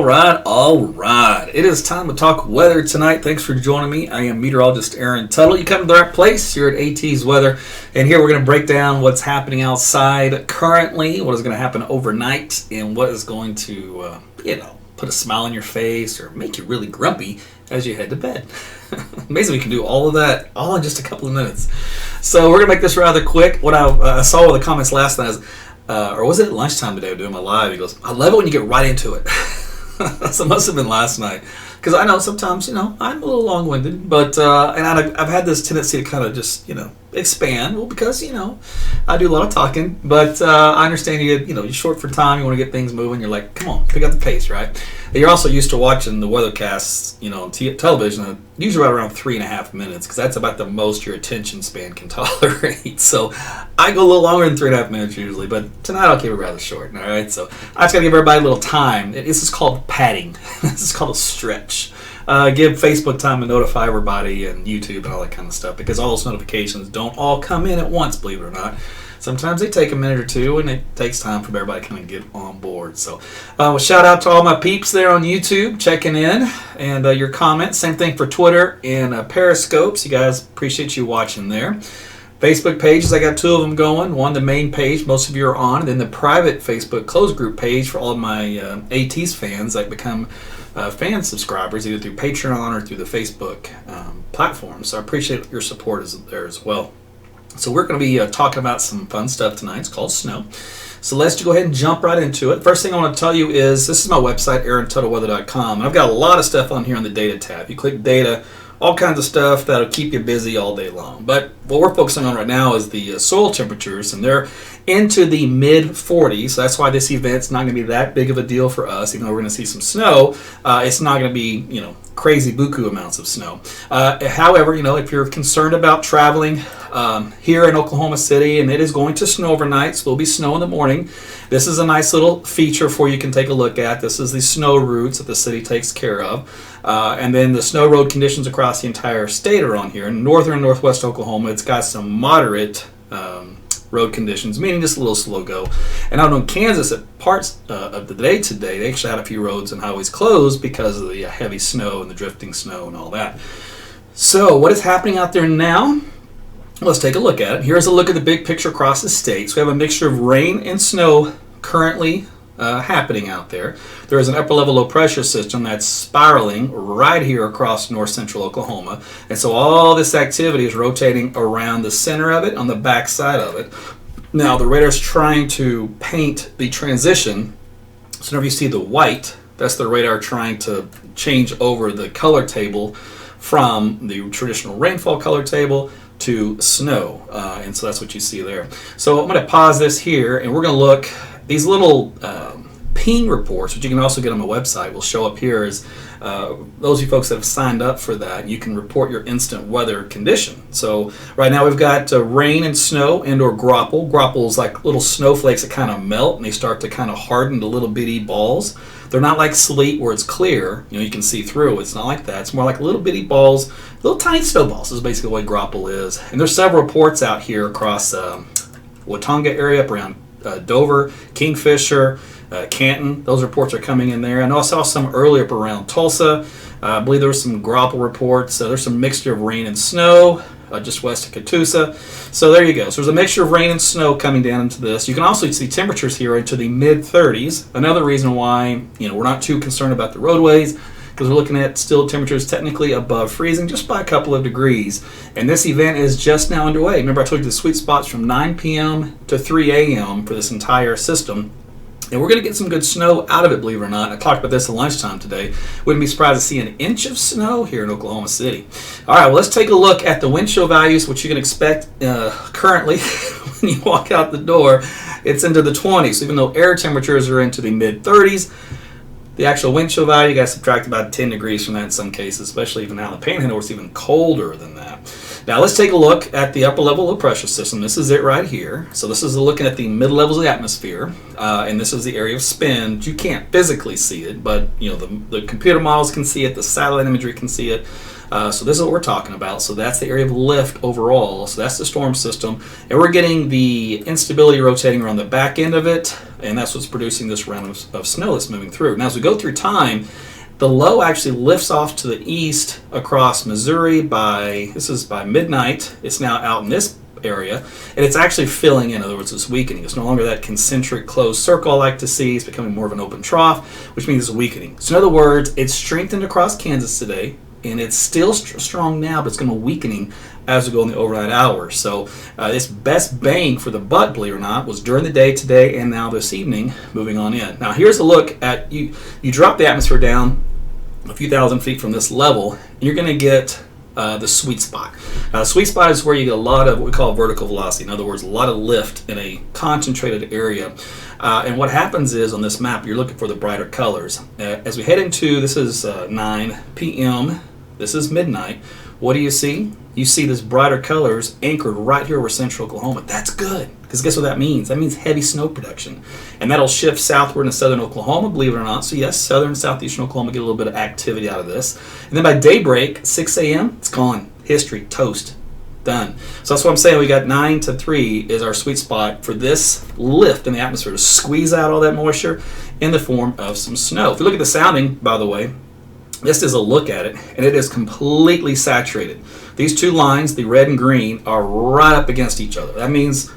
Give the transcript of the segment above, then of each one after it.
All right. It is time to talk weather tonight. Thanks for joining me. I am meteorologist Aaron Tuttle. You come to the right place. You're at AT's Weather. And here we're going to break down what's happening outside currently, what is going to happen overnight, and what is going to, put a smile on your face or make you really grumpy as you head to bed. Amazing we can do all of that all in just a couple of minutes. So we're going to make this rather quick. What I saw with the comments last night is, or was it at lunchtime today doing my live? He goes, I love it when you get right into it. So it must have been last night. Because I know sometimes, I'm a little long-winded, but and I've had this tendency to kind of just, expand. Well, because, I do a lot of talking, but I understand you're short for time, you want to get things moving, you're like, come on, pick up the pace, right? And you're also used to watching the weathercasts, on television, usually right around 3.5 minutes, because that's about the most your attention span can tolerate. So I go a little longer than 3.5 minutes usually, but tonight I'll keep it rather short, all right? So I just got to give everybody a little time. This is called padding. This is called a stretch. Give Facebook time to notify everybody and YouTube and all that kind of stuff, because all those notifications don't all come in at once, believe it or not. Sometimes they take a minute or two, and it takes time for everybody to kind of get on board. So shout out to all my peeps there on YouTube checking in, and your comments. Same thing for Twitter and Periscopes. You guys, appreciate you watching there. Facebook pages, I got 2 of them going. One, the main page, most of you are on, and then the private Facebook closed group page for all of my AT's fans that become fan subscribers, either through Patreon or through the Facebook platform. So I appreciate your support there as well. So we're going to be talking about some fun stuff tonight. It's called snow. So let's go ahead and jump right into it. First thing I want to tell you is this is my website, aarontuttle.com. And I've got a lot of stuff on here on the data tab. You click data, all kinds of stuff that'll keep you busy all day long. But what we're focusing on right now is the soil temperatures, and they're into the mid-40s. So that's why this event's not going to be that big of a deal for us. Even though we're going to see some snow, it's not going to be, crazy buku amounts of snow. However, if you're concerned about traveling here in Oklahoma City, and it is going to snow overnight, so there'll be snow in the morning. This is a nice little feature for you can take a look at. This is the snow routes that the city takes care of. And then the snow road conditions across the entire state are on here. In northern and northwest Oklahoma, it's got some moderate road conditions, meaning just a little slow go. And out in Kansas, at parts of the day today, they actually had a few roads and highways closed because of the heavy snow and the drifting snow and all that. So what is happening out there now? Let's take a look at it. Here's a look at the big picture across the state. So we have a mixture of rain and snow currently happening out there. There is an upper level low pressure system that's spiraling right here across north central Oklahoma, and so all this activity is rotating around the center of it, on the back side of it. Now the radar's trying to paint the transition, so whenever you see the white, that's the radar trying to change over the color table from the traditional rainfall color table to snow, and so that's what you see there. So I'm going to pause this here, and we're going to look. These little ping reports, which you can also get on my website, will show up here as those of you folks that have signed up for that. You can report your instant weather condition. So right now we've got rain and snow and or grapple. Grapple is like little snowflakes that kind of melt and they start to kind of harden to little bitty balls. They're not like sleet where it's clear, you can see through. It's not like that. It's more like little bitty balls, little tiny snowballs is basically what grapple is. And there's several reports out here across Watonga area, up around Dover, Kingfisher, Canton. Those reports are coming in there. And I saw some earlier up around Tulsa. I believe there were some grapple reports. There's some mixture of rain and snow just west of Catoosa. So there you go. So there's a mixture of rain and snow coming down into this. You can also see temperatures here into the mid-30s. Another reason why we're not too concerned about the roadways, because we're looking at still temperatures technically above freezing just by a couple of degrees. And this event is just now underway. Remember I told you the sweet spot's from 9 p.m. to 3 a.m. for this entire system. And we're going to get some good snow out of it, believe it or not. I talked about this at lunchtime today. Wouldn't be surprised to see an inch of snow here in Oklahoma City. All right, well, let's take a look at the wind chill values, which you can expect currently when you walk out the door. It's into the 20s. So even though air temperatures are into the mid-30s, the actual wind chill value, you got to subtract about 10 degrees from that in some cases, especially even out in the Panhandle, it's even colder than that. Now let's take a look at the upper level low pressure system. This is it right here. So this is looking at the mid levels of the atmosphere, and this is the area of spin. You can't physically see it, but the computer models can see it, the satellite imagery can see it. So this is what we're talking about. So that's the area of lift overall. So that's the storm system. And we're getting the instability rotating around the back end of it, and that's what's producing this round of snow that's moving through. Now as we go through time, the low actually lifts off to the east across Missouri by midnight. It's now out in this area, and it's actually filling in. In other words, it's weakening. It's no longer that concentric closed circle I like to see. It's becoming more of an open trough, which means it's weakening. So in other words, it's strengthened across Kansas today, and it's still strong now, but it's going to weakening as we go in the overnight hours. So its best bang for the buck, believe it or not, was during the day today and now this evening, moving on in. Now here's a look at, you drop the atmosphere down a few thousand feet from this level, and you're going to get the sweet spot. Now, the sweet spot is where you get a lot of what we call vertical velocity. In other words, a lot of lift in a concentrated area. And what happens is on this map, you're looking for the brighter colors. As we head into, this is 9 p.m., this is midnight. What do you see? You see this brighter colors anchored right here over central Oklahoma. That's good, because guess what that means? That means heavy snow production. And that'll shift southward into southern Oklahoma, believe it or not. So yes, southern and southeastern Oklahoma get a little bit of activity out of this. And then by daybreak, 6 a.m., it's gone. History, toast, done. So that's what I'm saying. We got 9 to 3 is our sweet spot for this lift in the atmosphere to squeeze out all that moisture in the form of some snow. If you look at the sounding, by the way, this is a look at it, and it is completely saturated. These two lines, the red and green, are right up against each other. That means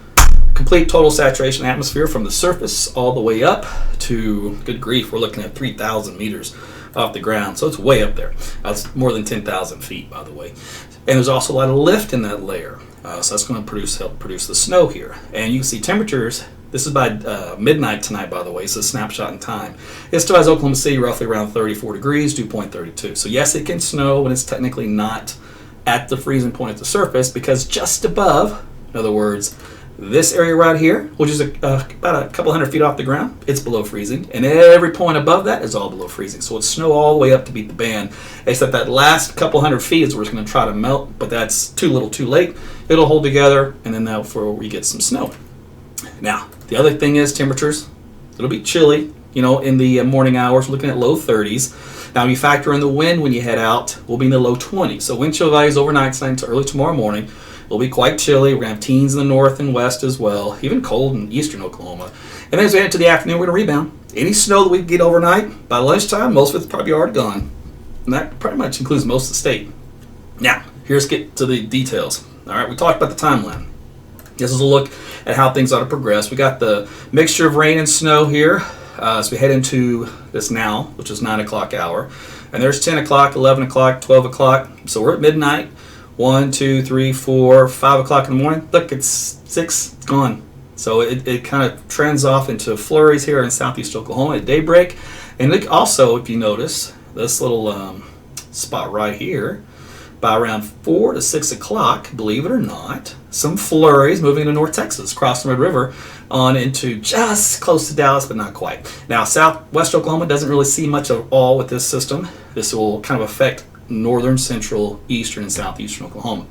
complete total saturation atmosphere from the surface all the way up to, good grief, we're looking at 3,000 meters off the ground. So it's way up there. That's more than 10,000 feet, by the way. And there's also a lot of lift in that layer. So that's going to help produce the snow here. And you can see temperatures. This is by midnight tonight, by the way, so a snapshot in time. It still has Oklahoma City roughly around 34 degrees, dew point 32. So yes, it can snow when it's technically not at the freezing point at the surface, because just above, in other words, this area right here, which is about a couple hundred feet off the ground, it's below freezing. And every point above that is all below freezing. So it's snow all the way up to beat the band, except that last couple hundred feet is where it's going to try to melt, but that's too little too late. It'll hold together, and then that's where we get some snow. Now, the other thing is temperatures. It'll be chilly, in the morning hours. We're looking at low 30s. Now, you factor in the wind when you head out, we'll be in the low 20s. So wind chill values overnight tonight to early tomorrow morning will be quite chilly. We're going to have teens in the north and west as well, even cold in eastern Oklahoma. And then as we head into the afternoon, we're going to rebound. Any snow that we get overnight, by lunchtime, most of it's probably already gone. And that pretty much includes most of the state. Now, here's get to the details. All right, we talked about the timeline. This is a look at how things ought to progress. We got the mixture of rain and snow here as we head into this now, which is 9 o'clock hour. And there's 10 o'clock, 11 o'clock, 12 o'clock. So we're at midnight. 1, 2, 3, 4, 5 o'clock in the morning. Look, it's 6, it's gone. So it kind of trends off into flurries here in southeast Oklahoma at daybreak. And look, also, if you notice, this little spot right here, by around 4 to 6 o'clock, believe it or not, some flurries moving into North Texas, across the Red River, on into just close to Dallas, but not quite. Now, southwest Oklahoma doesn't really see much at all with this system. This will kind of affect northern, central, eastern, and southeastern Oklahoma.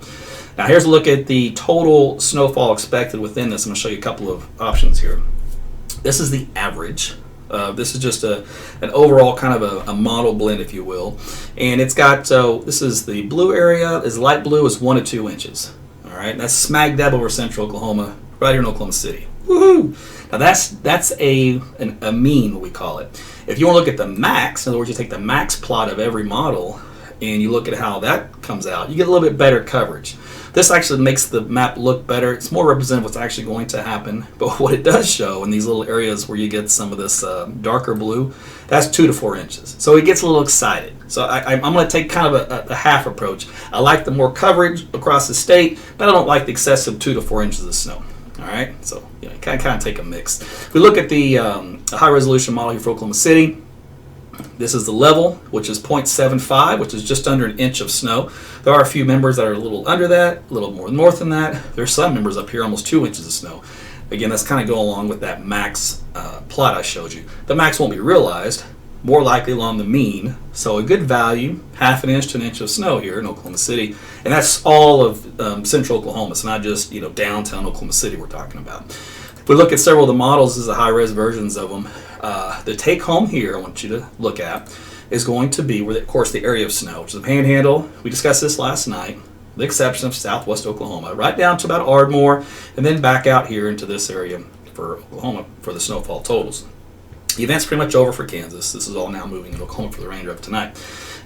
Now, here's a look at the total snowfall expected within this. I'm going to show you a couple of options here. This is the average. This is just an overall kind of a model blend, if you will. And it's got, so this is the blue area, is light blue, is 1 to 2 inches. All right, that's smack dab over central Oklahoma, right here in Oklahoma City. Woohoo! Now that's a mean, what we call it. If you want to look at the max, in other words, you take the max plot of every model and you look at how that comes out, you get a little bit better coverage. This actually makes the map look better. It's more representative of what's actually going to happen. But what it does show in these little areas where you get some of this darker blue, that's 2 to 4 inches. So it gets a little excited. So I'm going to take kind of a half approach. I like the more coverage across the state, but I don't like the excessive 2 to 4 inches of snow. All right, so you kind of take a mix. If we look at the high resolution model here for Oklahoma City, this is the level, which is 0.75, which is just under an inch of snow. There are a few members that are a little under that, a little more north than that. There's some members up here, almost 2 inches of snow. Again, that's kind of going along with that max plot I showed you. The max won't be realized, more likely along the mean. So a good value, half an inch to an inch of snow here in Oklahoma City. And that's all of central Oklahoma. It's not just downtown Oklahoma City we're talking about. If we look at several of the models, this is the high-res versions of them. The take-home here I want you to look at is going to be where, of course, the area of snow, which is the Panhandle. We discussed this last night. The exception of southwest Oklahoma, right down to about Ardmore, and then back out here into this area for Oklahoma for the snowfall totals. The event's pretty much over for Kansas. This is all now moving to Oklahoma for the remainder of tonight.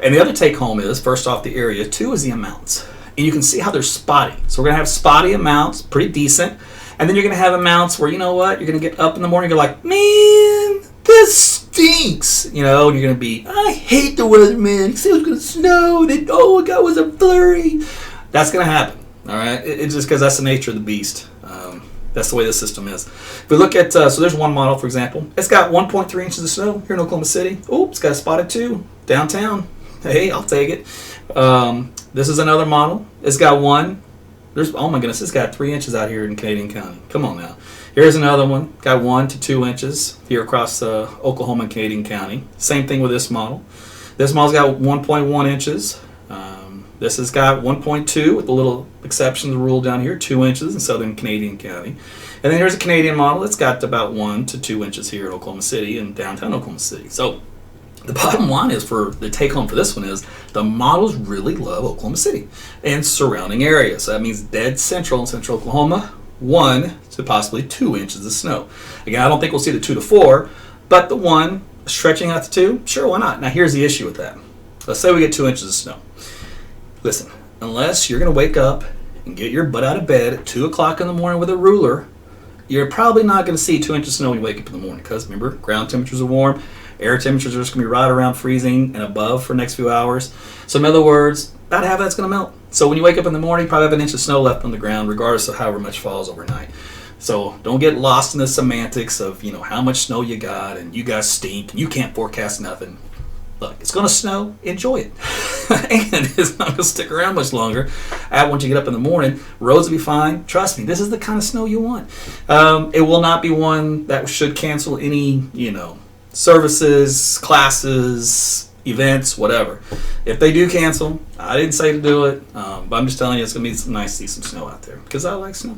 And the other take home is, first off, the area. 2 is the amounts. And you can see how they're spotty. So we're going to have spotty amounts, pretty decent. And then you're going to have amounts where, you know what, you're going to get up in the morning and you're like, man, this stinks. You know, and you're going to be, I hate the weather, man. He said it was going to snow. Then, oh, it was a flurry. That's going to happen. All right? It's just because that's the nature of the beast. That's the way the system is. If we look at, so there's one model, for example. It's got 1.3 inches of snow here in Oklahoma City. Oh, it's got a spotted 2 downtown. Hey, I'll take it. This is another model. It's got oh my goodness, it's got 3 inches out here in Canadian County. Come on now. Here's another one. Got 1 to 2 inches here across Oklahoma and Canadian County. Same thing with this model. This model's got 1.1 inches. This has got 1.2 with a little exception to the rule down here, 2 inches in southern Canadian County. And then here's a Canadian model. It's got about 1 to 2 inches here in Oklahoma City and downtown Oklahoma City. So the bottom line is, for the take home for this one, is the models really love Oklahoma City and surrounding areas. So that means dead central in central Oklahoma, 1 to possibly 2 inches of snow. Again, I don't think we'll see the 2 to 4, but the 1 stretching out to 2, sure, why not? Now here's the issue with that. Let's say we get 2 inches of snow. Listen, unless you're going to wake up and get your butt out of bed at 2 o'clock in the morning with a ruler, you're probably not going to see 2 inches of snow when you wake up in the morning, because remember, ground temperatures are warm, air temperatures are just going to be right around freezing and above for the next few hours. So in other words, about half of that's going to melt. So when you wake up in the morning, you probably have an inch of snow left on the ground, regardless of however much falls overnight. So don't get lost in the semantics of, how much snow you got and you guys stink and you can't forecast nothing. Look, it's going to snow. Enjoy it. And it's not going to stick around much longer. Once you get up in the morning, roads will be fine. Trust me, this is the kind of snow you want. It will not be one that should cancel any, services, classes, events, whatever. If they do cancel, I didn't say to do it, but I'm just telling you it's going to be nice to see some snow out there, because I like snow.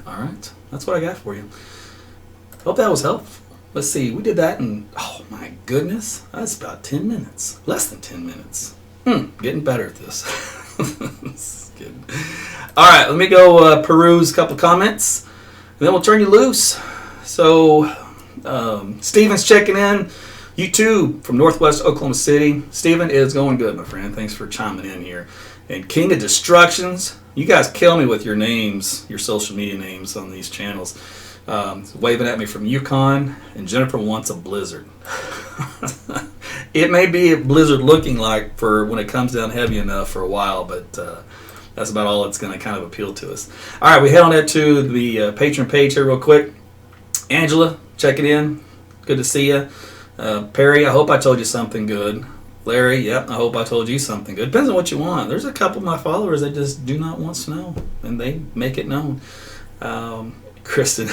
All right, that's what I got for you. Hope that was helpful. Let's see, we did that in, oh my goodness, that's about 10 minutes. Less than 10 minutes. Getting better at this. This is good. All right, let me go peruse a couple comments, and then we'll turn you loose. So, Steven's checking in. YouTube from Northwest Oklahoma City. Steven, it is going good, my friend. Thanks for chiming in here. And King of Destructions, you guys kill me with your names, your social media names on these channels. Waving at me from Yukon, and Jennifer wants a blizzard. It may be a blizzard looking like for when it comes down heavy enough for a while, but that's about all it's going to kind of appeal to us. All right, we head on to the patron page here real quick. Angela, checking in. Good to see you. Perry, I hope I told you something good. Larry, yep, I hope I told you something good. Depends on what you want. There's a couple of my followers that just do not want snow, and they make it known. Kristen,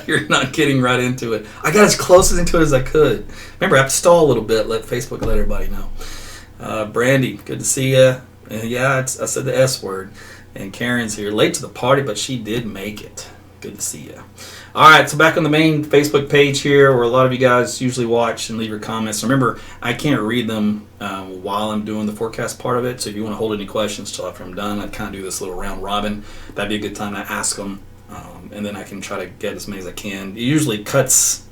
you're not getting right into it. I got as close into it as I could. Remember, I have to stall a little bit, let Facebook let everybody know. Brandy, good to see you. Yeah, I said the S word. And Karen's here. Late to the party, but she did make it. Good to see you. All right, so back on the main Facebook page here, where a lot of you guys usually watch and leave your comments. Remember, I can't read them while I'm doing the forecast part of it, so if you want to hold any questions till after I'm done, I'd kind of do this little round robin. That'd be a good time to ask them. And then I can try to get as many as I can. It usually cuts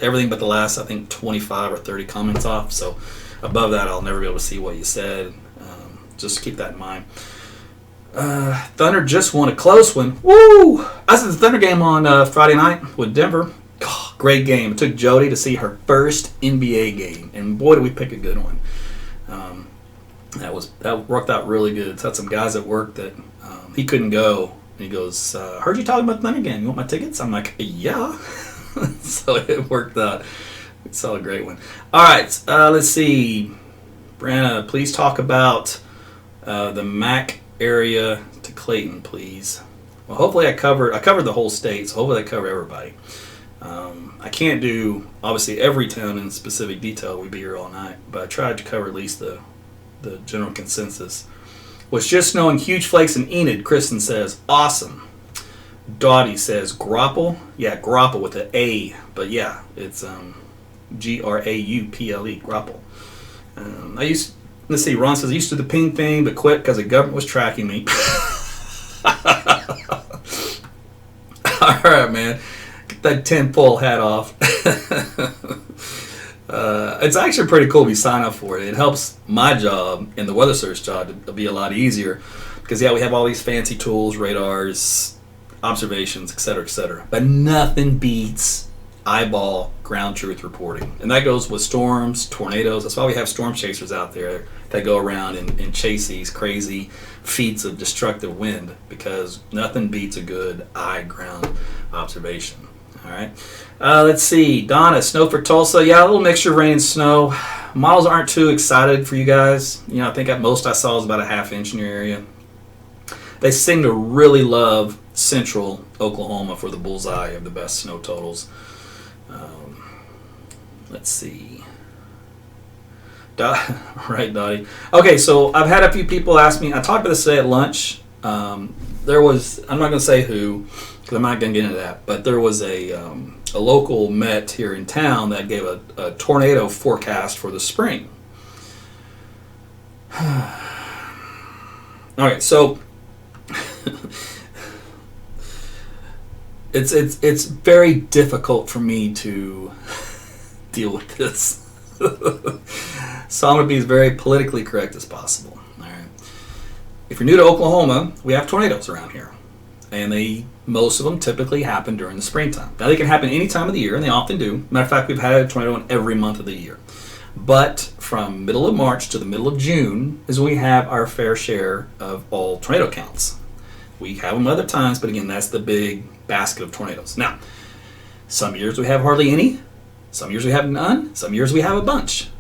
everything but the last, I think, 25 or 30 comments off. So above that, I'll never be able to see what you said. Just keep that in mind. Thunder just won a close one. Woo! I said the Thunder game on Friday night with Denver. Oh, great game. It took Jody to see her first NBA game. And boy, did we pick a good one. That worked out really good. So I had some guys at work that he couldn't go. He goes, heard you talking about the Thunder game. You want my tickets? I'm like, yeah. So it worked out. We saw a great one. All right, let's see. Brianna, please talk about the Mac area to Clayton, please. Well, hopefully I covered the whole state, so hopefully I cover everybody. I can't do, obviously, every town in specific detail. We'd be here all night. But I tried to cover at least the general consensus. Was just snowing huge flakes in Enid, Kristen says. Awesome. Dottie says Grapple. Yeah, Grapple with an A. But yeah, it's Grauple. Let's see, Ron says, I used to do the ping thing, but quit because the government was tracking me. All right, man. Get that tinfoil hat off. It's actually pretty cool if you sign up for it. It helps my job and the weather service job to be a lot easier because, we have all these fancy tools, radars, observations, etc., but nothing beats eyeball ground truth reporting. And that goes with storms, tornadoes. That's why we have storm chasers out there that go around and chase these crazy feats of destructive wind, because nothing beats a good eye ground observation. All right. Let's see. Donna, snow for Tulsa. Yeah, a little mixture of rain and snow. Models aren't too excited for you guys. I think at most I saw was about a ½ inch in your area. They seem to really love central Oklahoma for the bullseye of the best snow totals. Let's see. Right, Dottie. Okay, so I've had a few people ask me. I talked about this today at lunch. There was, I'm not going to say who, because I'm not going to get into that, but there was a local Met here in town that gave a tornado forecast for the spring. Okay, so it's very difficult for me to deal with this. So I'm going to be as very politically correct as possible. All right. If you're new to Oklahoma, we have tornadoes around here, and most of them typically happen during the springtime. Now, they can happen any time of the year, and they often do. Matter of fact, we've had a tornado in every month of the year. But from middle of March to the middle of June is when we have our fair share of all tornado counts. We have them other times, but again, that's the big basket of tornadoes. Now, some years we have hardly any. Some years we have none. Some years we have a bunch.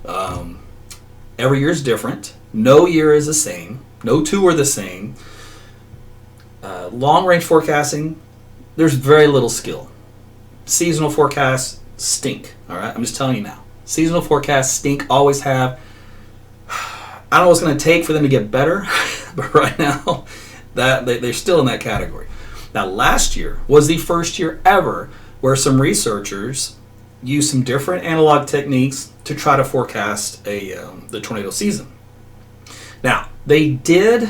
Every year is different. No year is the same. No two are the same. Long-range forecasting, there's very little skill. Seasonal forecasts stink. All right, I'm just telling you now. Seasonal forecasts stink. Always have. I don't know what's going to take for them to get better, but right now, they're still in that category. Now, last year was the first year ever where some researchers used some different analog techniques to try to forecast the tornado season. Now, they did,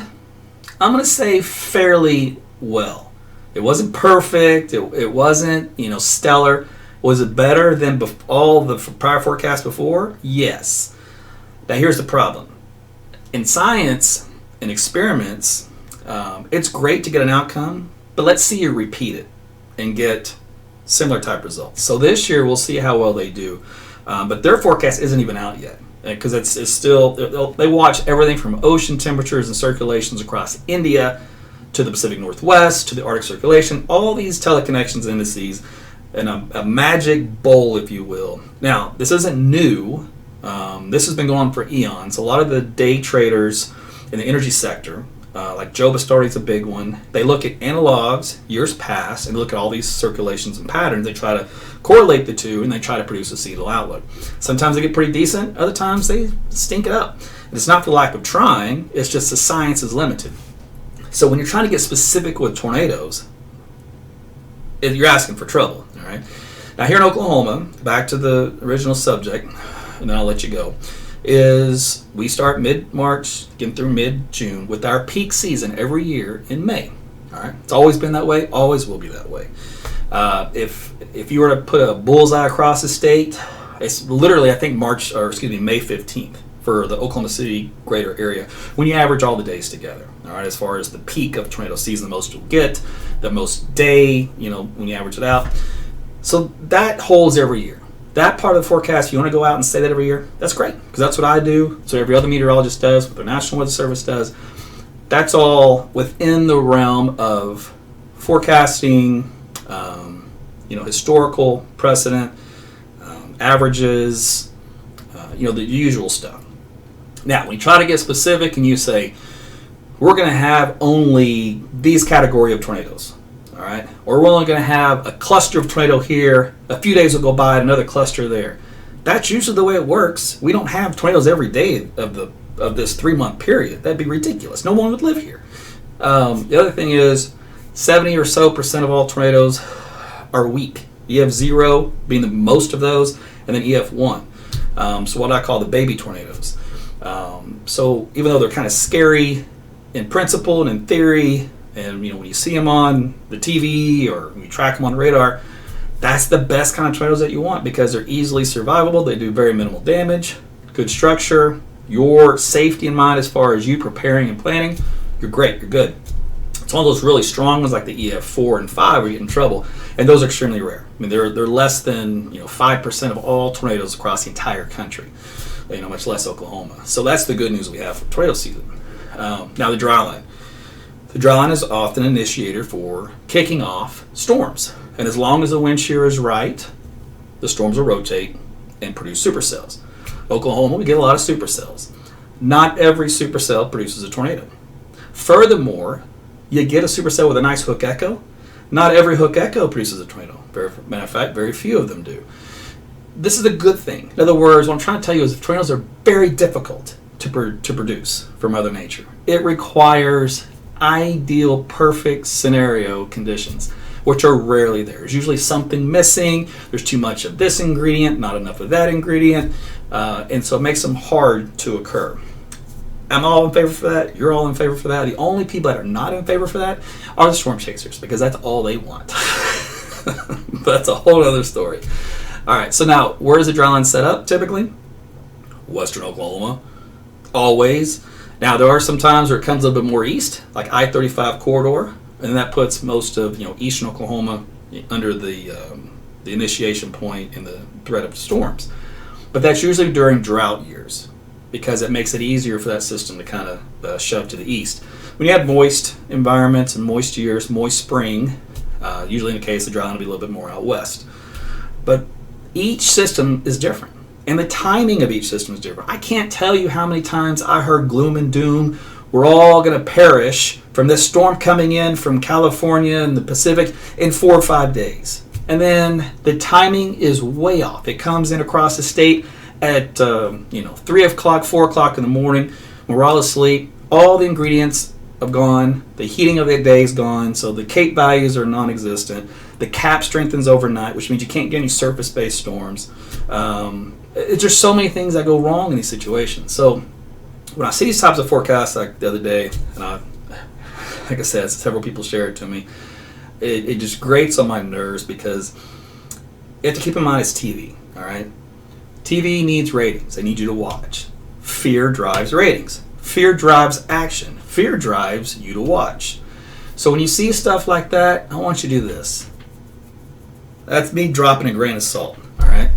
I'm going to say, fairly well. It wasn't perfect. It wasn't, stellar. Was it better than all the prior forecasts before? Yes. Now, here's the problem. In science and experiments, it's great to get an outcome, but let's see you repeat it and get similar type results. So this year we'll see how well they do, but their forecast isn't even out yet because it's still, they watch everything from ocean temperatures and circulations across India to the Pacific Northwest to the Arctic circulation, all these teleconnections indices in a magic bowl, if you will. Now, this isn't new. This has been going on for eons. A lot of the day traders in the energy sector, like Joe Bastardi's a big one, they look at analogs, years past, and look at all these circulations and patterns. They try to correlate the two, and they try to produce a seasonal outlook. Sometimes they get pretty decent. Other times they stink it up. And it's not for lack of trying. It's just the science is limited. So when you're trying to get specific with tornadoes, you're asking for trouble. All right. Now here in Oklahoma, back to the original subject, and then I'll let you go, is we start mid-March, getting through mid-June with our peak season every year in May. All right. It's always been that way. Always will be that way. If you were to put a bullseye across the state, it's literally, I think, May 15th for the Oklahoma City greater area when you average all the days together. All right, as far as the peak of tornado season, the most you'll get, the most day, when you average it out. So that holds every year. That part of the forecast, you want to go out and say that every year, that's great, because that's what I do. That's what every other meteorologist does, what the National Weather Service does. That's all within the realm of forecasting, historical precedent, averages, the usual stuff. Now, when you try to get specific and you say, we're going to have only these category of tornadoes, all right? Or we're only going to have a cluster of tornado here, a few days will go by, another cluster there. That's usually the way it works. We don't have tornadoes every day of this 3-month period. That'd be ridiculous. No one would live here. The other thing is 70% or so of all tornadoes are weak. EF0 being the most of those, and then EF1. So what I call the baby tornadoes. So even though they're kind of scary in principle and in theory, and when you see them on the TV or when you track them on radar, that's the best kind of tornadoes that you want because they're easily survivable. They do very minimal damage, good structure, your safety in mind as far as you preparing and planning. You're great. You're good. It's one of those really strong ones like the EF4 and 5 where you get in trouble, and those are extremely rare. I mean, they're less than 5% of all tornadoes across the entire country. Much less Oklahoma. So that's the good news we have for tornado season. Now the dry line. The dry line is often an initiator for kicking off storms. And as long as the wind shear is right, the storms will rotate and produce supercells. Oklahoma, we get a lot of supercells. Not every supercell produces a tornado. Furthermore, you get a supercell with a nice hook echo. Not every hook echo produces a tornado. Matter of fact, very few of them do. This is a good thing. In other words, what I'm trying to tell you is tornadoes are very difficult to produce for Mother Nature. It requires ideal, perfect scenario conditions, which are rarely there. There's usually something missing. There's too much of this ingredient, not enough of that ingredient, and so it makes them hard to occur. I'm all in favor for that. You're all in favor for that. The only people that are not in favor for that are the storm chasers because that's all they want. That's a whole other story. All right, so now, where is the dry line set up typically? Western Oklahoma, always. Now, there are some times where it comes a little bit more east, like I-35 corridor, and that puts most of eastern Oklahoma under the initiation point in the threat of storms. But that's usually during drought years because it makes it easier for that system to kind of shove to the east. When you have moist environments and moist years, moist spring, usually in the case the dry line will be a little bit more out west. But each system is different, and the timing of each system is different. I can't tell you how many times I heard gloom and doom. We're all going to perish from this storm coming in from California and the Pacific in 4 or 5 days. And then the timing is way off. It comes in across the state at 3 o'clock, 4 o'clock in the morning. When we're all asleep, all the ingredients have gone. The heating of the day is gone, so the CAPE values are non-existent. The cap strengthens overnight, which means you can't get any surface-based storms. It's just so many things that go wrong in these situations. So when I see these types of forecasts like the other day, and like I said, several people shared it to me, it just grates on my nerves because you have to keep in mind it's TV, all right? TV needs ratings. They need you to watch. Fear drives ratings. Fear drives action. Fear drives you to watch. So when you see stuff like that, I want you to do this. That's me dropping a grain of salt, all right?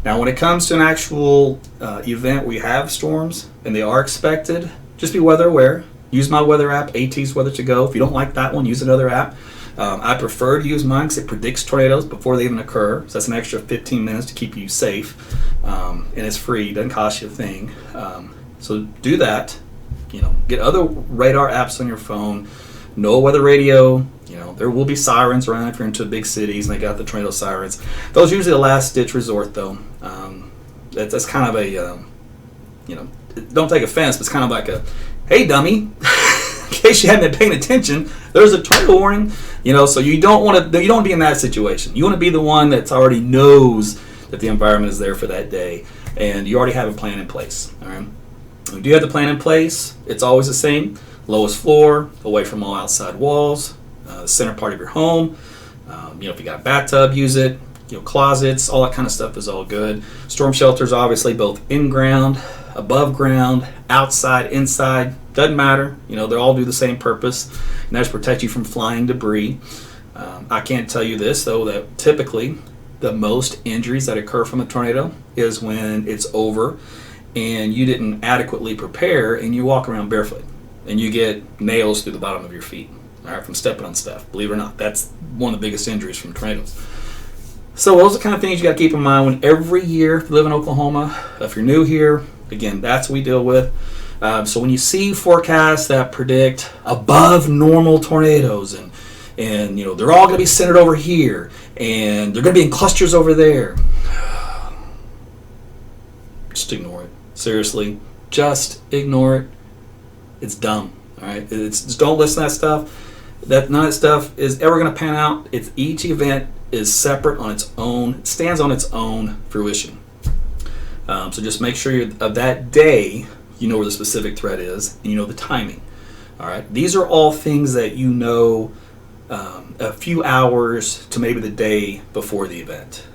Now, when it comes to an actual event where you have storms and they are expected, just be weather aware. Use my weather app, AT's Weather to Go. If you don't like that one, use another app. I prefer to use mine because it predicts tornadoes before they even occur. So that's an extra 15 minutes to keep you safe. And it's free, doesn't cost you a thing. So do that. Get other radar apps on your phone. Know weather radio. There will be sirens around if you're into big cities and they got the tornado sirens. Those are usually the last ditch resort though. That's kind of a, don't take offense, but it's kind of like a, hey dummy, in case you hadn't been paying attention, there's a tornado warning. So you don't want to be in that situation. You want to be the one that's already knows that the environment is there for that day and you already have a plan in place. All right. When you do have the plan in place, it's always the same. Lowest floor, away from all outside walls, the center part of your home. If you got a bathtub, use it. Closets, all that kind of stuff is all good. Storm shelters, obviously, both in ground, above ground, outside, inside, doesn't matter. They all do the same purpose, and that's protect you from flying debris. I can't tell you this, though, that typically the most injuries that occur from a tornado is when it's over and you didn't adequately prepare and you walk around barefoot and you get nails through the bottom of your feet, all right, from stepping on stuff. Believe it or not, that's one of the biggest injuries from tornadoes. So those are the kind of things you got to keep in mind when every year if you live in Oklahoma. If you're new here, again, that's what we deal with. So when you see forecasts that predict above normal tornadoes and they're all going to be centered over here and they're going to be in clusters over there, just ignore it. Seriously, just ignore it. It's dumb. All right, just don't listen to that stuff. That none of that stuff is ever going to pan out. Each event is separate on its own, stands on its own fruition. So just make sure of that day you know where the specific threat is, and you know the timing. All right, these are all things that you know a few hours to maybe the day before the event,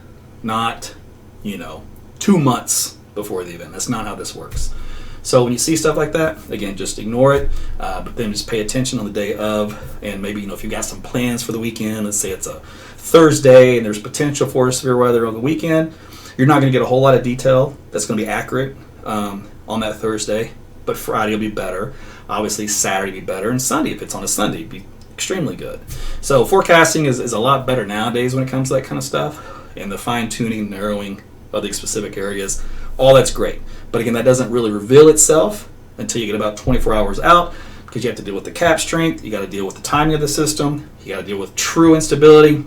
not 2 months before the event. That's not how this works. So when you see stuff like that, again, just ignore it, but then just pay attention on the day of, and maybe if you got some plans for the weekend, let's say it's a Thursday and there's potential for severe weather on the weekend, you're not going to get a whole lot of detail that's going to be accurate on that Thursday, but Friday will be better. Obviously, Saturday will be better, and Sunday, if it's on a Sunday, be extremely good. So forecasting is a lot better nowadays when it comes to that kind of stuff, and the fine-tuning, narrowing of these specific areas, all that's great. But again, that doesn't really reveal itself until you get about 24 hours out, because you have to deal with the cap strength, you got to deal with the timing of the system, you got to deal with true instability.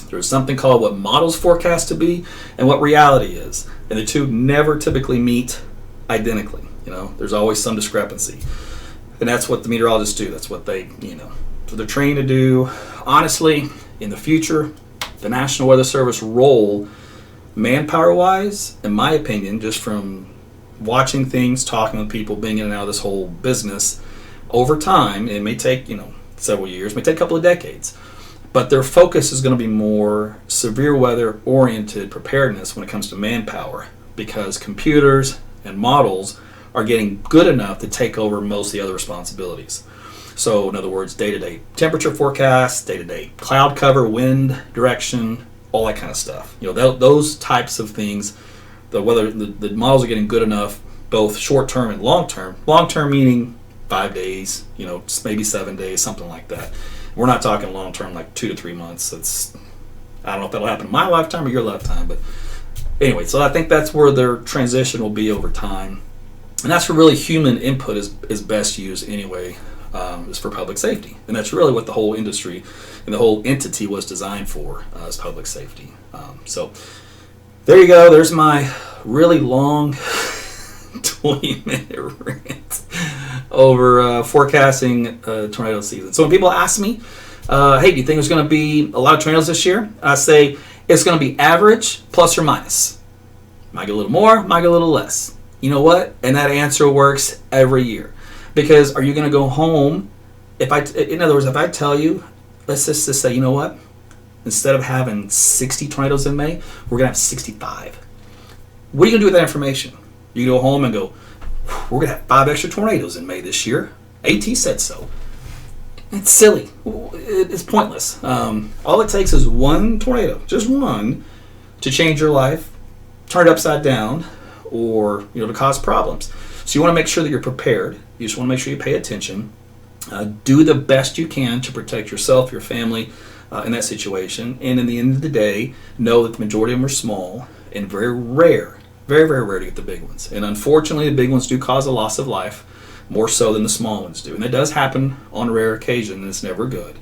There's something called what models forecast to be and what reality is, and the two never typically meet identically. There's always some discrepancy, and that's what the meteorologists do. That's what they, what they're trained to do. Honestly, in the future, the National Weather Service role, manpower-wise, in my opinion, just from watching things, talking with people, being in and out of this whole business, over time, it may take several years, may take a couple of decades, but their focus is going to be more severe weather oriented preparedness when it comes to manpower, because computers and models are getting good enough to take over most of the other responsibilities. So in other words, day-to-day temperature forecasts, day-to-day cloud cover, wind direction, all that kind of stuff. Those types of things, the models are getting good enough, both short-term and long-term. Long-term meaning 5 days, maybe 7 days, something like that. We're not talking long-term like 2 to 3 months. I don't know if that'll happen in my lifetime or your lifetime, but anyway, so I think that's where their transition will be over time. And that's where really human input is best used anyway, is for public safety. And that's really what the whole industry and the whole entity was designed for, is public safety. So there you go. There's my really long 20-minute rant over forecasting tornado season. So when people ask me, hey, do you think there's going to be a lot of tornadoes this year? I say it's going to be average plus or minus. Might get a little more, might get a little less. You know what? And that answer works every year. Because are you going to go home, in other words, if I tell you, let's just say, you know what? Instead of having 60 tornadoes in May, we're going to have 65. What are you going to do with that information? You go home and go, we're going to have 5 extra tornadoes in May this year. AT said so. It's silly. It's pointless. All it takes is one tornado, just one, to change your life, turn it upside down, or to cause problems. So you want to make sure that you're prepared. You just want to make sure you pay attention. Do the best you can to protect yourself, your family, in that situation. And in the end of the day, know that the majority of them are small and very rare, very, very rare to get the big ones. And unfortunately, the big ones do cause a loss of life, more so than the small ones do. And that does happen on a rare occasion, and it's never good.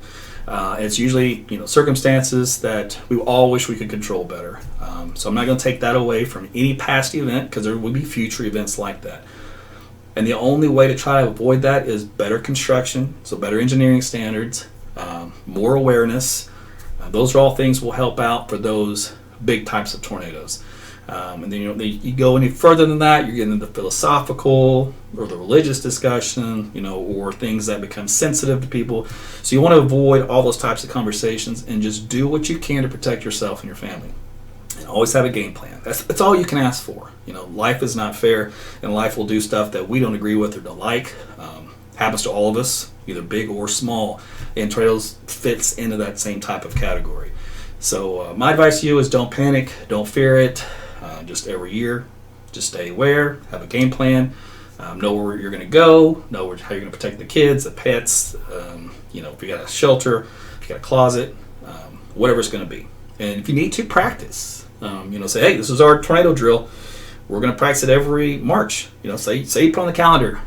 It's usually circumstances that we all wish we could control better. So I'm not going to take that away from any past event, because there will be future events like that. And the only way to try to avoid that is better construction, so better engineering standards, more awareness. Those are all things will help out for those big types of tornadoes. And then you go any further than that, you're getting into philosophical or the religious discussion, or things that become sensitive to people. So you want to avoid all those types of conversations and just do what you can to protect yourself and your family. And always have a game plan. That's all you can ask for. Life is not fair, and life will do stuff that we don't agree with or don't like. Happens to all of us, either big or small, and tornadoes fits into that same type of category. So my advice to you is don't panic, don't fear it. Just every year, just stay aware, have a game plan, know where you're going to go, know how you're going to protect the kids, the pets, if you got a shelter, if you got a closet, whatever it's going to be. And if you need to, practice. Say, hey, this is our tornado drill. We're going to practice it every March. Say you put on the calendar,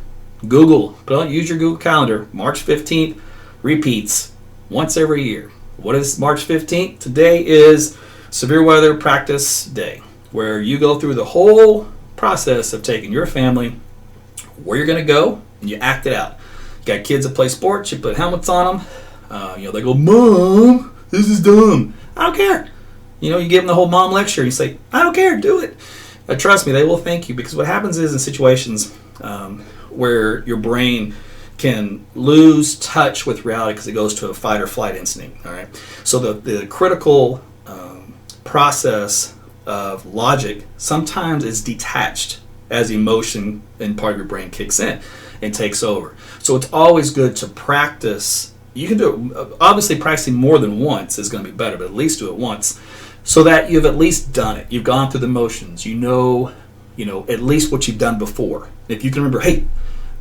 use your Google Calendar, March 15th, repeats once every year. What is March 15th? Today is Severe Weather Practice Day, where you go through the whole process of taking your family where you're going to go, and you act it out. You got kids that play sports, you put helmets on them. They go, Mom, this is dumb. I don't care. You give them the whole mom lecture. You say, I don't care, do it. Trust me, they will thank you, because what happens is in situations, where your brain can lose touch with reality because it goes to a fight or flight instinct. All right. So the critical process of logic sometimes is detached as emotion and part of your brain kicks in and takes over. So it's always good to practice. You can do it. Obviously, practicing more than once is going to be better, but at least do it once, so that you've at least done it. You've gone through the motions. You know at least what you've done before. If you can remember, hey,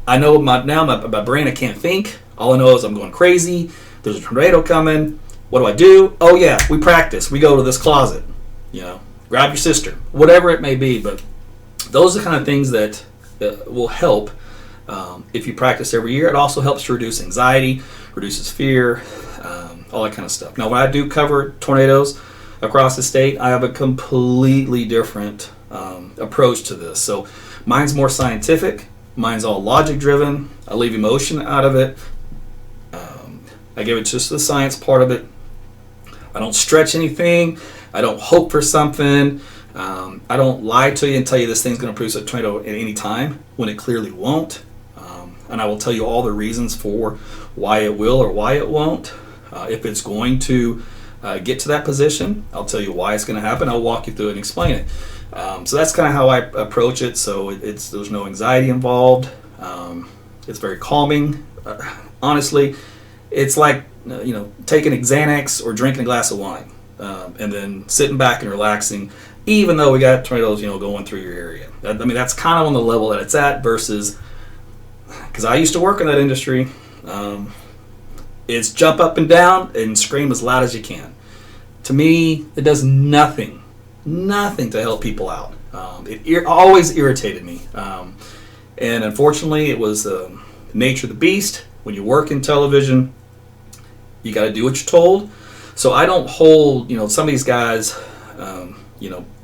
I know my brain, I can't think. All I know is I'm going crazy. There's a tornado coming. What do? Oh yeah, we practice. We go to this closet. Grab your sister. Whatever it may be. But those are the kind of things that will help if you practice every year. It also helps to reduce anxiety, reduces fear, all that kind of stuff. Now, when I do cover tornadoes across the state, I have a completely different approach to this. So mine's more scientific. Mine's all logic driven. I leave emotion out of it. I give it just the science part of it. I don't stretch anything. I don't hope for something. I don't lie to you and tell you this thing's going to produce a tornado at any time when it clearly won't. And I will tell you all the reasons for why it will or why it won't. If it's going to get to that position, I'll tell you why it's going to happen. I'll walk you through it and explain it. So that's kind of how I approach it. So there's no anxiety involved. It's very calming. Honestly, it's like taking a Xanax or drinking a glass of wine, and then sitting back and relaxing. Even though we got tornadoes, going through your area. That's kind of on the level that it's at versus, because I used to work in that industry. It's jump up and down and scream as loud as you can. To me, it does nothing to help people out. It always irritated me. And unfortunately, it was the nature of the beast. When you work in television, you got to do what you're told. So I don't hold, some of these guys,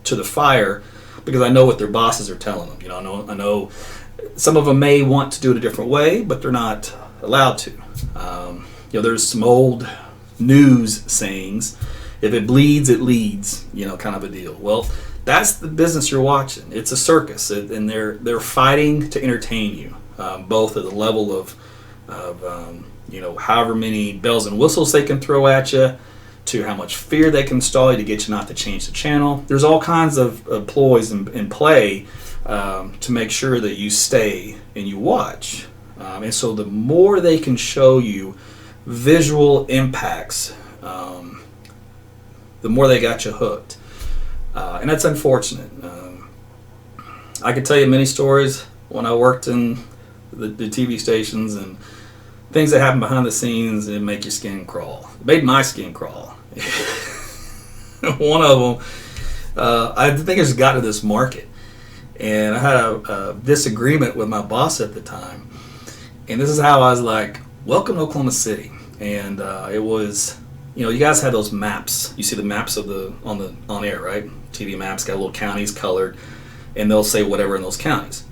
to the fire because I know what their bosses are telling them. I know some of them may want to do it a different way, but they're not allowed to. There's some old news sayings, if it bleeds, it leads, kind of a deal. Well, that's the business you're watching. It's a circus, and they're fighting to entertain you, both at the level of however many bells and whistles they can throw at you, to how much fear they can install you to get you not to change the channel. There's all kinds of ploys in play to make sure that you stay and you watch. And so the more they can show you visual impacts, the more they got you hooked. And that's unfortunate. I could tell you many stories when I worked in the TV stations and things that happen behind the scenes and make your skin crawl. It made my skin crawl. One of them, I think I just got to this market, and I had a disagreement with my boss at the time. And this is how I was like, welcome to Oklahoma City. And it was, you guys have those maps. You see the maps of on air, right? TV maps got little counties colored, and they'll say whatever in those counties.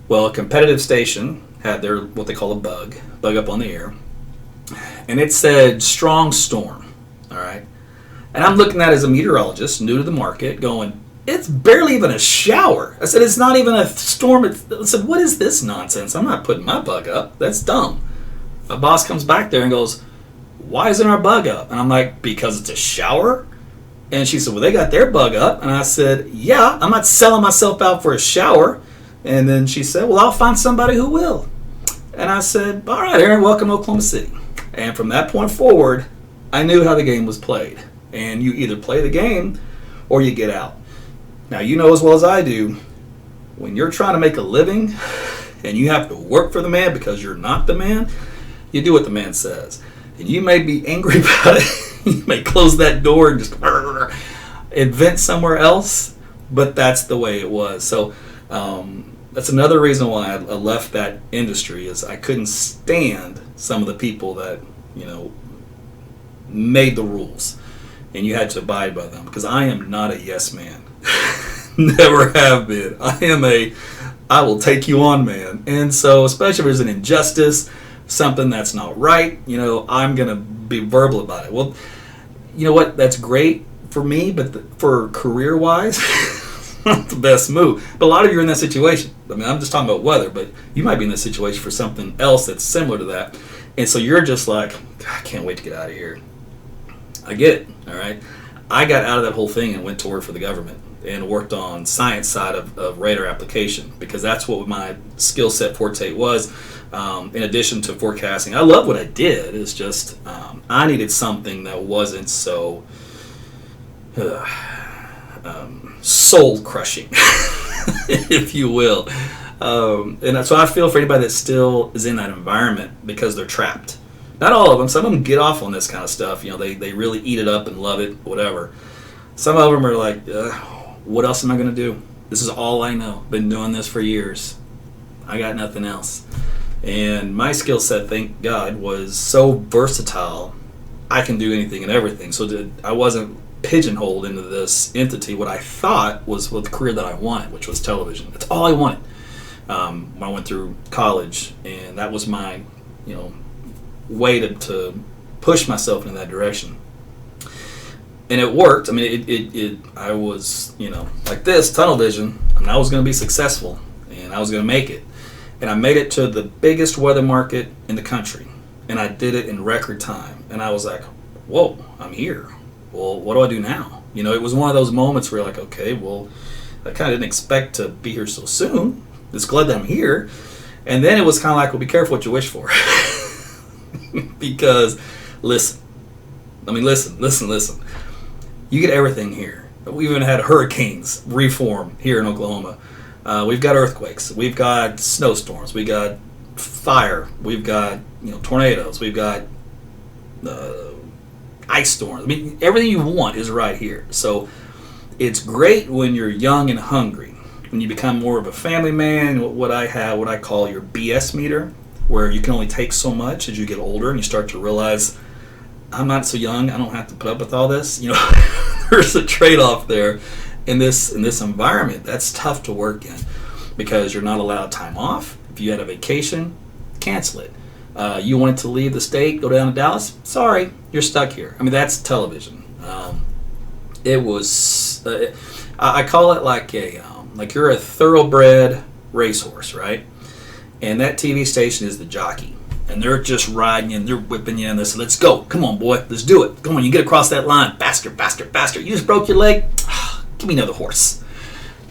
Well, a competitive station had their, what they call a bug up on the air, and it said strong storm. All right. And I'm looking at it as a meteorologist, new to the market, going, it's barely even a shower. I said, it's not even a storm. I said, what is this nonsense? I'm not putting my bug up. That's dumb. My boss comes back there and goes, why isn't our bug up? And I'm like, because it's a shower? And she said, well, they got their bug up. And I said, yeah, I'm not selling myself out for a shower. And then she said, well, I'll find somebody who will. And I said, all right, Aaron, welcome to Oklahoma City. And from that point forward, I knew how the game was played. And you either play the game or you get out. Now, you know as well as I do, when you're trying to make a living and you have to work for the man because you're not the man, you do what the man says. And you may be angry about it. You may close that door and just invent somewhere else, but that's the way it was. So that's another reason why I left that industry, is I couldn't stand some of the people that, made the rules, and you had to abide by them, because I am not a yes man. Never have been. I will take you on man. And so, especially if there's an injustice, something that's not right, I'm going to be verbal about it. Well, you know what? That's great for me, but for career-wise, not the best move. But a lot of you are in that situation. I mean, I'm just talking about weather, but you might be in this situation for something else that's similar to that. And so you're just like, I can't wait to get out of here. I get it, all right? I got out of that whole thing and went to work for the government and worked on science side of radar application, because that's what my skill set forte was. In addition to forecasting, I love what I did. It's just I needed something that wasn't so soul crushing, if you will. And so I feel for anybody that still is in that environment because they're trapped. Not all of them. Some of them get off on this kind of stuff. You know, they really eat it up and love it, whatever. Some of them are like, what else am I going to do? This is all I know. Been doing this for years. I got nothing else. And my skill set, thank God, was so versatile. I can do anything and everything. So I wasn't pigeonholed into this entity, what I thought was the career that I wanted, which was television. That's all I wanted. When I went through college, and that was my, way to push myself in that direction. And it worked. I mean, I was, like this, tunnel vision, and I was going to be successful, and I was going to make it. And I made it to the biggest weather market in the country, and I did it in record time. And I was like, whoa, I'm here. Well, what do I do now? It was one of those moments where you're like, okay, well, I kind of didn't expect to be here so soon. Just glad that I'm here. And then it was kind of like, well, be careful what you wish for. Because, listen. You get everything here. We even had hurricanes reform here in Oklahoma. We've got earthquakes. We've got snowstorms. We got fire. We've got tornadoes. We've got ice storms. I mean, everything you want is right here. So it's great when you're young and hungry. When you become more of a family man, what I call your BS meter, where you can only take so much as you get older, and you start to realize, I'm not so young. I don't have to put up with all this. There's a trade-off there in this environment. That's tough to work in because you're not allowed time off. If you had a vacation, cancel it. You wanted to leave the state, go down to Dallas? Sorry, you're stuck here. I mean, that's television. It was, I call it like you're a thoroughbred racehorse, right? And that TV station is the jockey. And they're just riding you and they're whipping you and they say, let's go. Come on, boy. Let's do it. Come on, you get across that line. Faster, faster, faster. You just broke your leg. Give me another horse.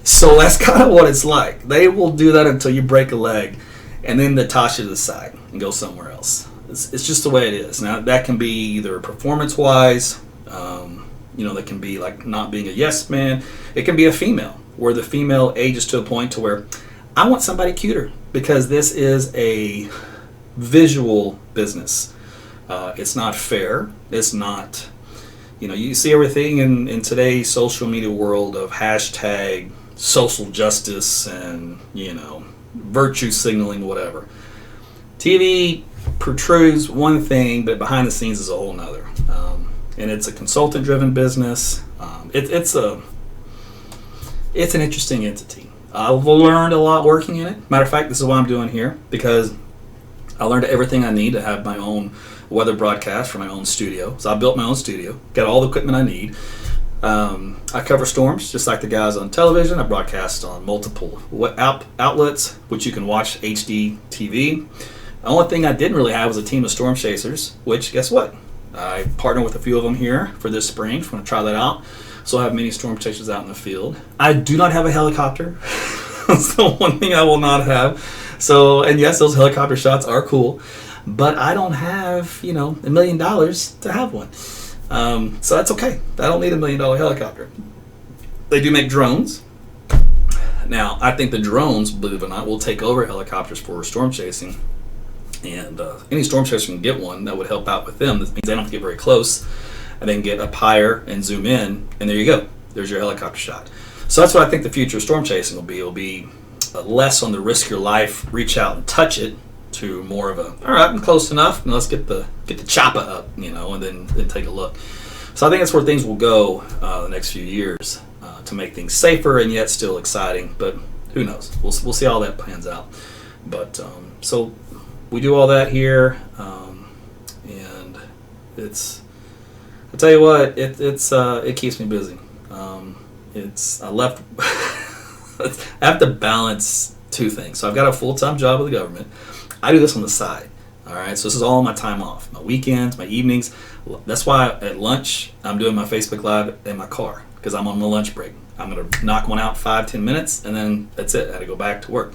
So that's kind of what it's like. They will do that until you break a leg. And then they toss you to the side and go somewhere else. It's just the way it is. Now, that can be either performance-wise. That can be like not being a yes man. It can be a female, where the female ages to a point to where I want somebody cuter, because this is a visual business. It's not fair. It's not, you see everything in today's social media world of hashtag social justice and, virtue signaling, whatever. TV protrudes one thing, but behind the scenes is a whole nother. And it's a consultant-driven business. It's an interesting entity. I've learned a lot working in it. Matter of fact, this is what I'm doing here, because I learned everything I need to have my own weather broadcast for my own studio. So I built my own studio, got all the equipment I need. I cover storms just like the guys on television. I broadcast on multiple outlets, which you can watch HD TV. The only thing I didn't really have was a team of storm chasers, which, guess what? I partnered with a few of them here for this spring. If you want to try that out. So I have many storm chasers out in the field. I do not have a helicopter. That's the one thing I will not have. So, and yes, those helicopter shots are cool, but I don't have, $1 million to have one. So that's okay. I don't need $1 million helicopter. They do make drones. Now, I think the drones, believe it or not, will take over helicopters for storm chasing. And any storm chaser can get one. That would help out with them. That means they don't have to get very close. And then get up higher and zoom in, and there you go. There's your helicopter shot. So that's what I think the future of storm chasing will be. It'll be less on the risk your life, reach out and touch it, to more of a, all right, I'm close enough, and let's get the chopper up, and then take a look. So I think that's where things will go the next few years to make things safer and yet still exciting. But who knows? We'll see how that plans out. But so we do all that here, and it's. I tell you what, it keeps me busy. I left I have to balance two things. So I've got a full-time job with the government. I do this on the side. All right, so this is all my time off, my weekends, my evenings. That's why at lunch I'm doing my Facebook Live in my car because I'm on the lunch break. I'm gonna knock one out 5-10 minutes, and then that's it. I gotta go back to work.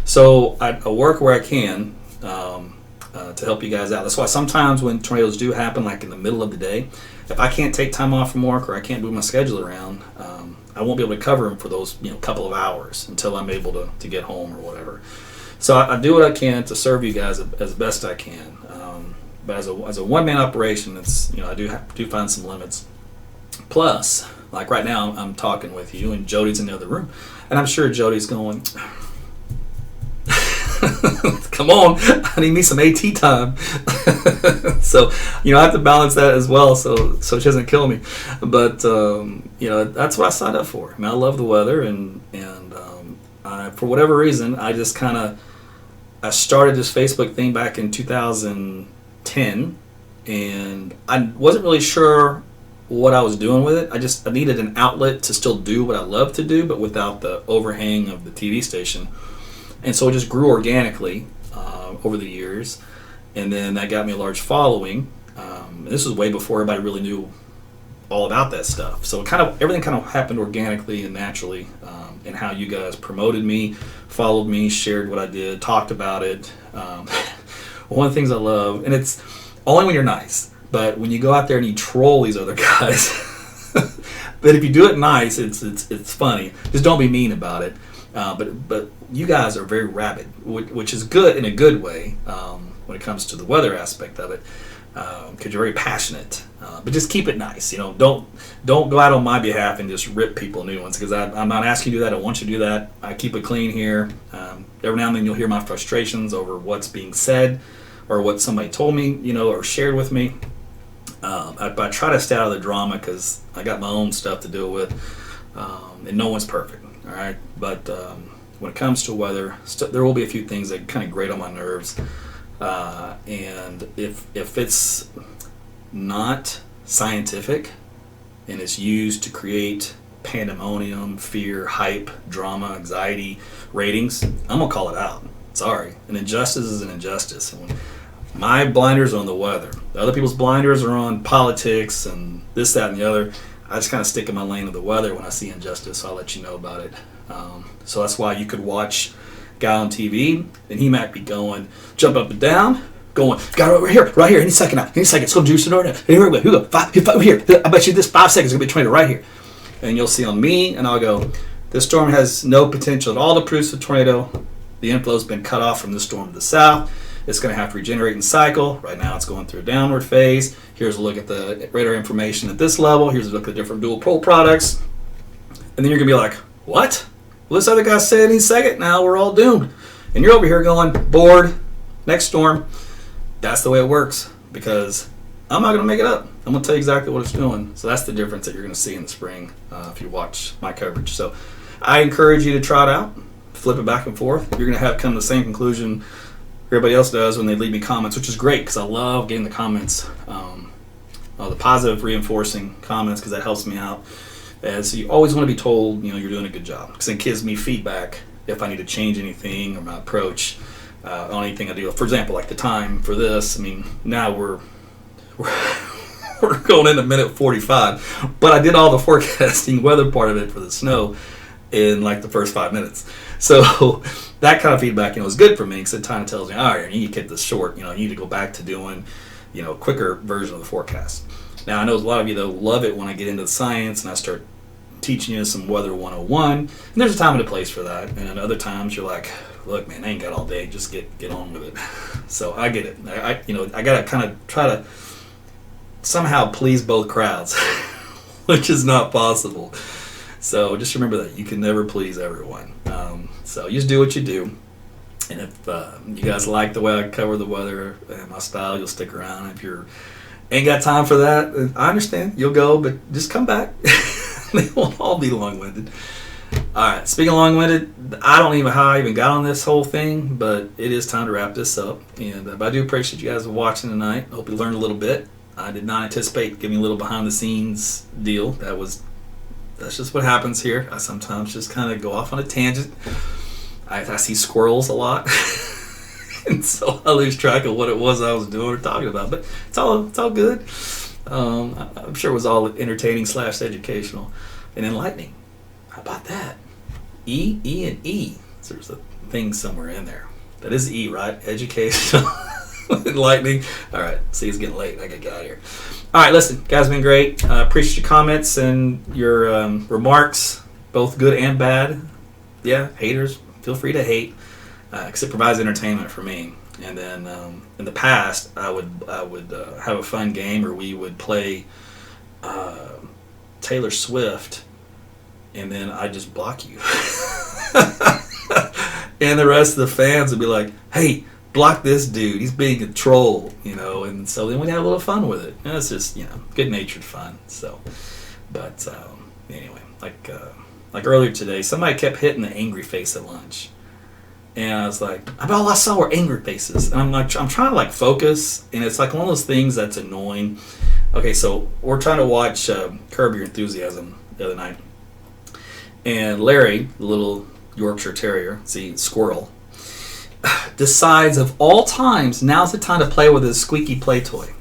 So I work where I can to help you guys out. That's why sometimes when tornadoes do happen, like in the middle of the day, if I can't take time off from work or I can't move my schedule around, I won't be able to cover them for those couple of hours until I'm able to get home or whatever. So I do what I can to serve you guys as best I can. But as a one-man operation, it's I do find some limits. Plus, like right now, I'm talking with you, and Jody's in the other room, and I'm sure Jody's going, "Come on, I need me some AT time." So I have to balance that as well, so she doesn't kill me. But that's what I signed up for. I mean, I love the weather, and for whatever reason, I just I started this Facebook thing back in 2010, and I wasn't really sure what I was doing with it. I needed an outlet to still do what I love to do, but without the overhang of the TV station. And so it just grew organically over the years, and then that got me a large following. This was way before everybody really knew all about that stuff. So everything happened organically and naturally, and how you guys promoted me, followed me, shared what I did, talked about it. One of the things I love, and it's only when you're nice, but when you go out there and you troll these other guys, but if you do it nice, it's funny. Just don't be mean about it. But you guys are very rabid, which is good in a good way when it comes to the weather aspect of it, because you're very passionate. But just keep it nice. Don't go out on my behalf and just rip people new ones, because I'm not asking you to do that. I don't want you to do that. I keep it clean here. Every now and then you'll hear my frustrations over what's being said or what somebody told me, or shared with me. I try to stay out of the drama because I got my own stuff to deal with, and no one's perfect. All right, but when it comes to weather, there will be a few things that kind of grate on my nerves, and if it's not scientific and it's used to create pandemonium, fear, hype, drama, anxiety, ratings, I'm gonna call it out. Sorry, an injustice is an injustice. And when my blinders are on the weather, the other people's blinders are on politics and this, that, and the other. I just kind of stick in my lane of the weather when I see injustice, so I'll let you know about it. So that's why you could watch a guy on TV, and he might be going, jump up and down, going, got it right here, any second now, it's going to juice it over there. Here we go, five, here, I bet you this 5 seconds is going to be a tornado right here. And you'll see on me, and I'll go, this storm has no potential at all to produce a tornado. The inflow's been cut off from this storm to the south. It's going to have to regenerate and cycle. Right now it's going through a downward phase. Here's a look at the radar information at this level. Here's a look at the different dual pole products. And then you're going to be like, what? Well, this other guy said any second now we're all doomed. And you're over here going, bored, next storm. That's the way it works, because I'm not going to make it up. I'm going to tell you exactly what it's doing. So that's the difference that you're going to see in the spring if you watch my coverage. So I encourage you to try it out, flip it back and forth. You're going to come to the same conclusion everybody else does when they leave me comments, which is great because I love getting the comments, the positive reinforcing comments, because that helps me out. As you always want to be told, you're doing a good job, because it gives me feedback if I need to change anything or my approach on anything I do. For example, like the time for this. I mean, now we're going into minute 45, but I did all the forecasting weather part of it for the snow in like the first 5 minutes. So that kind of feedback, is good for me, because it kind of tells me, all right, you need to keep this short. You need to go back to doing, quicker version of the forecast. Now, I know a lot of you, though, love it when I get into the science and I start teaching you some Weather 101. And there's a time and a place for that. And at other times, you're like, look, man, I ain't got all day. Just get on with it. So I get it. I got to kind of try to somehow please both crowds, which is not possible. So just remember that you can never please everyone. So you just do what you do. And if you guys like the way I cover the weather and my style, you'll stick around. If you ain't got time for that, I understand. You'll go, but just come back. They won't all be long-winded. All right, speaking of long-winded, I don't even know how I even got on this whole thing, but it is time to wrap this up. And but I do appreciate you guys watching tonight. I hope you learned a little bit. I did not anticipate giving you a little behind-the-scenes deal. That was That's just what happens here. I sometimes just kind of go off on a tangent. I see squirrels a lot. And so I lose track of what it was I was doing or talking about. But it's all good. I'm sure it was all entertaining / educational and enlightening. How about that? E, and E. So there's a thing somewhere in there. That is E, right? Educational, enlightening. All right. See, it's getting late. I gotta get out of here. All right, listen, guys, been great. Appreciate your comments and your remarks, both good and bad. Yeah, haters, feel free to hate, because it provides entertainment for me. And then in the past, I would have a fun game, or we would play Taylor Swift, and then I'd just block you. And the rest of the fans would be like, hey, block this dude, he's being a troll, and so then we'd have a little fun with it. And it's just, good-natured fun. So, but anyway, like earlier today, somebody kept hitting the angry face at lunch. And I was like, all I saw were angry faces. And I'm trying to focus, and it's like one of those things that's annoying. Okay, so we're trying to watch Curb Your Enthusiasm the other night. And Larry, the little Yorkshire Terrier, squirrel, decides of all times, now's the time to play with his squeaky play toy.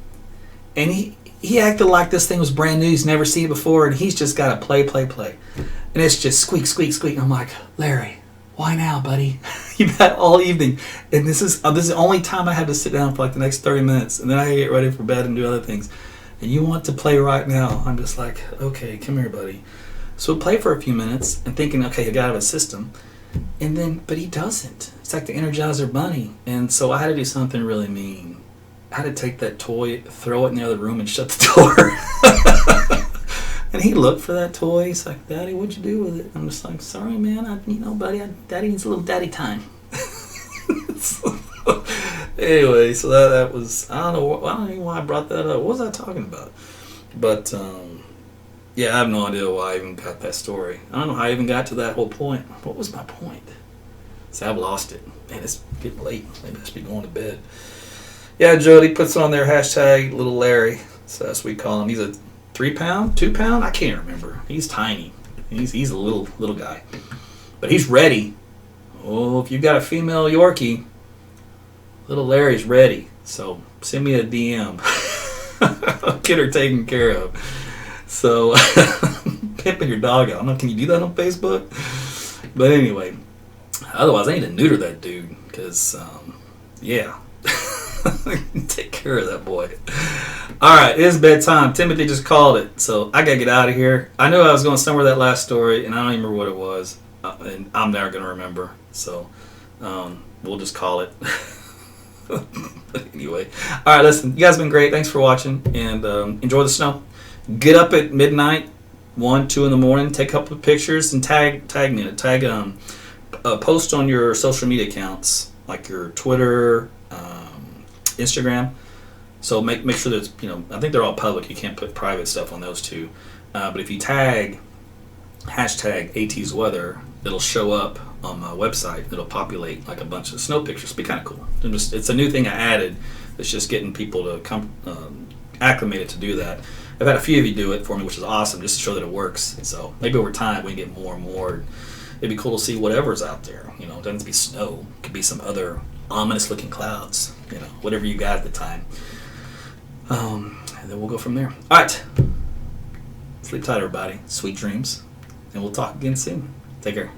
And he acted like this thing was brand new, he's never seen it before, and he's just got to play. And it's just squeak, squeak, squeak. And I'm like, Larry, why now, buddy? You've had all evening, and this is the only time I have to sit down for the next 30 minutes, and then I get ready for bed and do other things. And you want to play right now? I'm just like, okay, come here, buddy. So we'll play for a few minutes and thinking, okay, you got to have a system. And then, but he doesn't. It's like the Energizer Bunny. And so I had to do something really mean. I had to take that toy, throw it in the other room, and shut the door. And he looked for that toy. He's like, Daddy, what'd you do with it? I'm just like, sorry, man. Buddy, Daddy needs a little daddy time. Anyway, so that was, I don't know why I brought that up. What was I talking about? But, yeah, I have no idea why I even got that story. I don't know how I even got to that whole point. What was my point? See, I've lost it. Man, it's getting late. Maybe I should be going to bed. Yeah, Jody puts on their hashtag Little Larry. So that's what we call him. He's a 3 pound, 2 pound? I can't remember. He's tiny. He's a little guy. But he's ready. Oh, if you've got a female Yorkie, Little Larry's ready. So send me a DM. I'll get her taken care of. So, pimping your dog out. I don't know, can you do that on Facebook? But anyway, otherwise I need to neuter that dude, because, yeah. Take care of that boy. Alright, it is bedtime. Timothy just called it, so I gotta get out of here. I knew I was going somewhere with that last story, and I don't even remember what it was. And I'm never going to remember. So, we'll just call it. But anyway. Alright, listen, you guys have been great. Thanks for watching, and enjoy the snow. Get up at midnight, 1, 2 in the morning, take a couple of pictures, and tag me. Post on your social media accounts, like your Twitter, Instagram. So make sure that I think they're all public. You can't put private stuff on those two. But if you tag hashtag AT's weather, it'll show up on my website. It'll populate like a bunch of snow pictures. It'll be kind of cool. It's a new thing I added. It's just getting people to come acclimated to do that. I've had a few of you do it for me, which is awesome, just to show that it works. So maybe over time we can get more and more. It'd be cool to see whatever's out there. It doesn't have to be snow. It could be some other ominous looking clouds. Whatever you got at the time. And then we'll go from there. All right. Sleep tight, everybody. Sweet dreams. And we'll talk again soon. Take care.